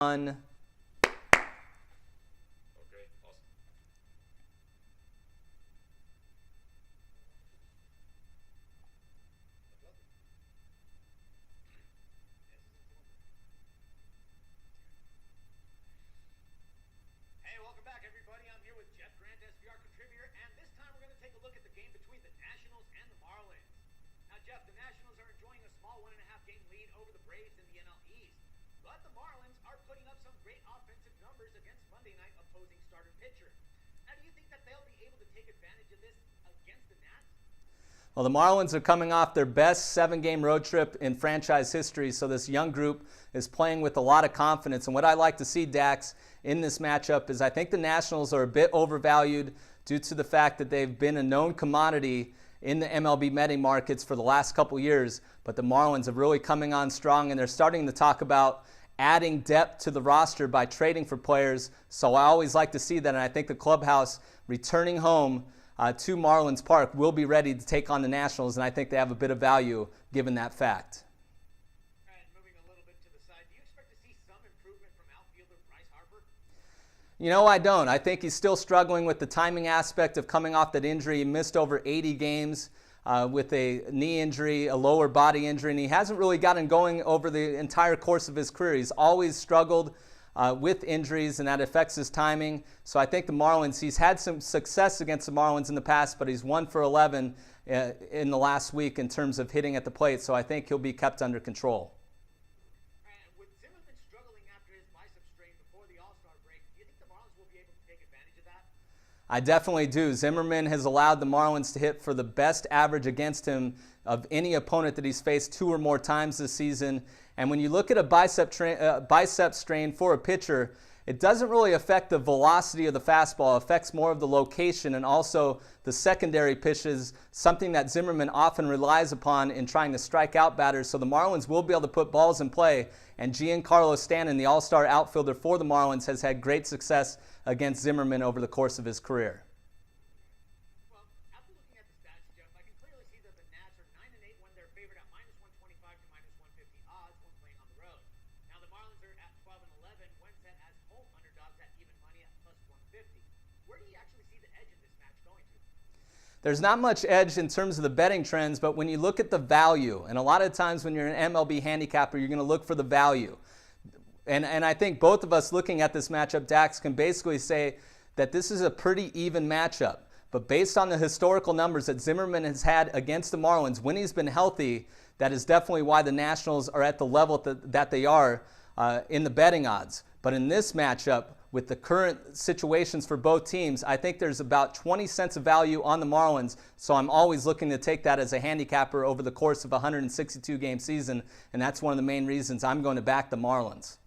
Okay, awesome. Hey, welcome back, everybody. I'm here with Jeff Grant, SBR contributor, and this time we're going to take a look at the game between the Nationals and the Marlins. Now, Jeff, the Nationals are enjoying a small 1.5 game lead over the Braves in the NL East, but the Marlins are putting up some great offensive numbers against Monday night opposing starter pitcher. Now, do you think that they'll be able to take advantage of this against the Nats? Well, the Marlins are coming off their best 7-game road trip in franchise history, so this young group is playing with a lot of confidence. And what I like to see, Dax, in this matchup is I think the Nationals are a bit overvalued due to the fact that they've been a known commodity in the MLB betting markets for the last couple years. But the Marlins are really coming on strong, and they're starting to talk about adding depth to the roster by trading for players. So I always like to see that, and I think the clubhouse returning home to Marlins Park will be ready to take on the Nationals, and I think they have a bit of value given that fact. And moving a little bit to the side, do you expect to see some improvement from outfielder Bryce Harper? You know, I don't. I think he's still struggling with the timing aspect of coming off that injury. He missed over 80 games with a knee injury, a lower body injury, and he hasn't really gotten going over the entire course of his career. He's always struggled with injuries, and that affects his timing. So I think the Marlins, he's had some success against the Marlins in the past, but he's 1 for 11 in the last week in terms of hitting at the plate. So I think he'll be kept under control. And with Zimmerman struggling after his bicep strain before the All-Star break, do you think the Marlins will be able to take advantage of that? I definitely do. Zimmerman has allowed the Marlins to hit for the best average against him of any opponent that he's faced 2 or more times this season. And when you look at a bicep strain for a pitcher, it doesn't really affect the velocity of the fastball. It affects more of the location and also the secondary pitches, something that Zimmerman often relies upon in trying to strike out batters. So the Marlins will be able to put balls in play. And Giancarlo Stanton, the all-star outfielder for the Marlins, has had great success against Zimmerman over the course of his career. Well, after looking at the stats, Jeff, I can clearly see that the Nats are 9-8 when they're favored at -125 to -150 odds when playing on the road. Now the Marlins are at 12-11 when set as home underdogs at even money at +150. Where do you actually see the edge in this match going to? There's not much edge in terms of the betting trends, but when you look at the value, and a lot of times when you're an MLB handicapper, you're going to look for the value. And I think both of us looking at this matchup, Dax, can basically say that this is a pretty even matchup. But based on the historical numbers that Zimmerman has had against the Marlins, when he's been healthy, that is definitely why the Nationals are at the level that they are in the betting odds. But in this matchup, with the current situations for both teams, I think there's about 20 cents of value on the Marlins. So I'm always looking to take that as a handicapper over the course of a 162-game season. And that's one of the main reasons I'm going to back the Marlins.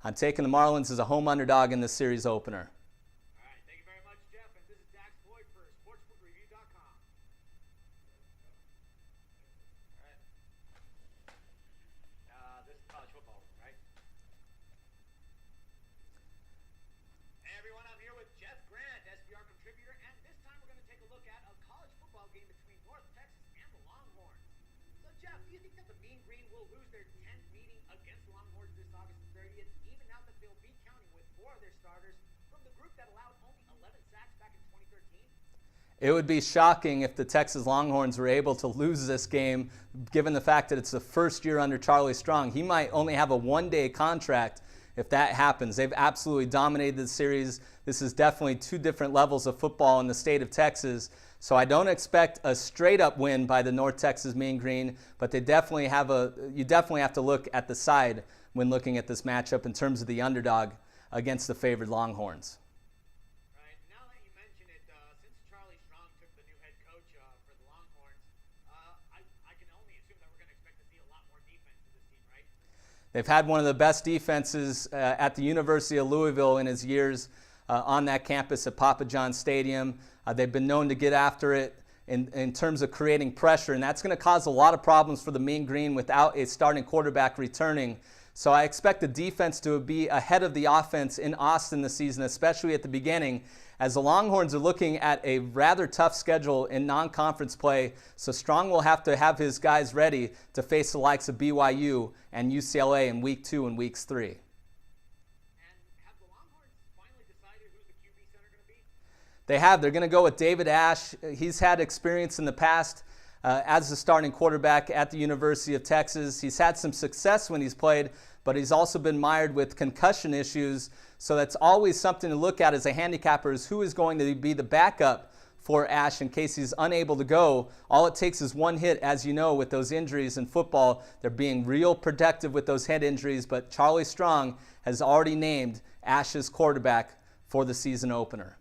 I'm taking the Marlins as a home underdog in the series opener. All right, thank you very much, Jeff. And this is Dax Floyd for SportsbookReview.com. All right. This is college football, right? Hey, everyone, I'm here with Jeff Grant, SBR contributor, and this time we're going to take a look at a college football game between North Texas and the Longhorns. So, Jeff, do you think that the Mean Green will lose their 10th meeting against the Longhorns this August 30th? They'll be counting with 4 of their starters from the group that allowed only 11 sacks back in 2013. It would be shocking if the Texas Longhorns were able to lose this game, given the fact that it's the first year under Charlie Strong. He might only have a 1-day contract if that happens. They've absolutely dominated the series. This is definitely 2 different levels of football in the state of Texas. So I don't expect a straight-up win by the North Texas Mean Green, but you definitely have to look at the side when looking at this matchup in terms of the underdog against the favored Longhorns. Right. Now that you mention it, since Charlie Strong took the new head coach for the Longhorns, I can only assume that we're going to expect to see a lot more defense in this team, right? They've had one of the best defenses at the University of Louisville in his years on that campus at Papa John's Stadium. They've been known to get after it in terms of creating pressure, and that's going to cause a lot of problems for the Mean Green without a starting quarterback returning. So I expect the defense to be ahead of the offense in Austin this season, especially at the beginning, as the Longhorns are looking at a rather tough schedule in non-conference play. So Strong will have to have his guys ready to face the likes of BYU and UCLA in week 2 and weeks 3. And have the Longhorns finally decided who the QB center going to be? They have. They're going to go with David Ash. He's had experience in the past as the starting quarterback at the University of Texas. He's had some success when he's played, but he's also been mired with concussion issues. So that's always something to look at as a handicapper, is who is going to be the backup for Ash in case he's unable to go. All it takes is one hit, as you know, with those injuries in football. They're being real protective with those head injuries, but Charlie Strong has already named Ash's quarterback for the season opener.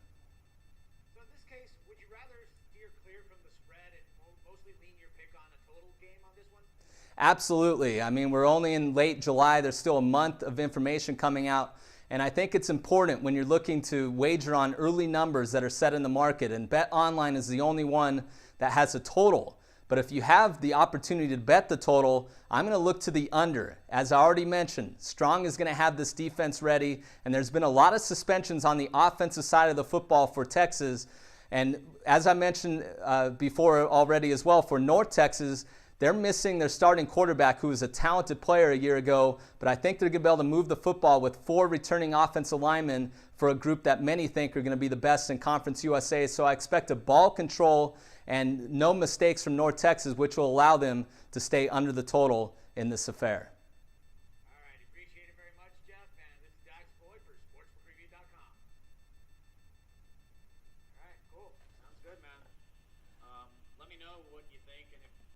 So in this case, would you rather steer clear from the spread and mostly lean your pick on a total game on this one? Absolutely. I mean, we're only in late July. There's still a month of information coming out. And I think it's important when you're looking to wager on early numbers that are set in the market. And BetOnline is the only one that has a total. But if you have the opportunity to bet the total, I'm going to look to the under. As I already mentioned, Strong is going to have this defense ready. And there's been a lot of suspensions on the offensive side of the football for Texas. And as I mentioned before already as well, for North Texas, they're missing their starting quarterback, who was a talented player a year ago, but I think they're going to be able to move the football with 4 returning offensive linemen for a group that many think are going to be the best in Conference USA. So I expect a ball control and no mistakes from North Texas, which will allow them to stay under the total in this affair. All right, appreciate it very much, Jeff. And this is Dax Boyd for SportsbookReview.com. All right, cool. Sounds good, man. Let me know what you think, and if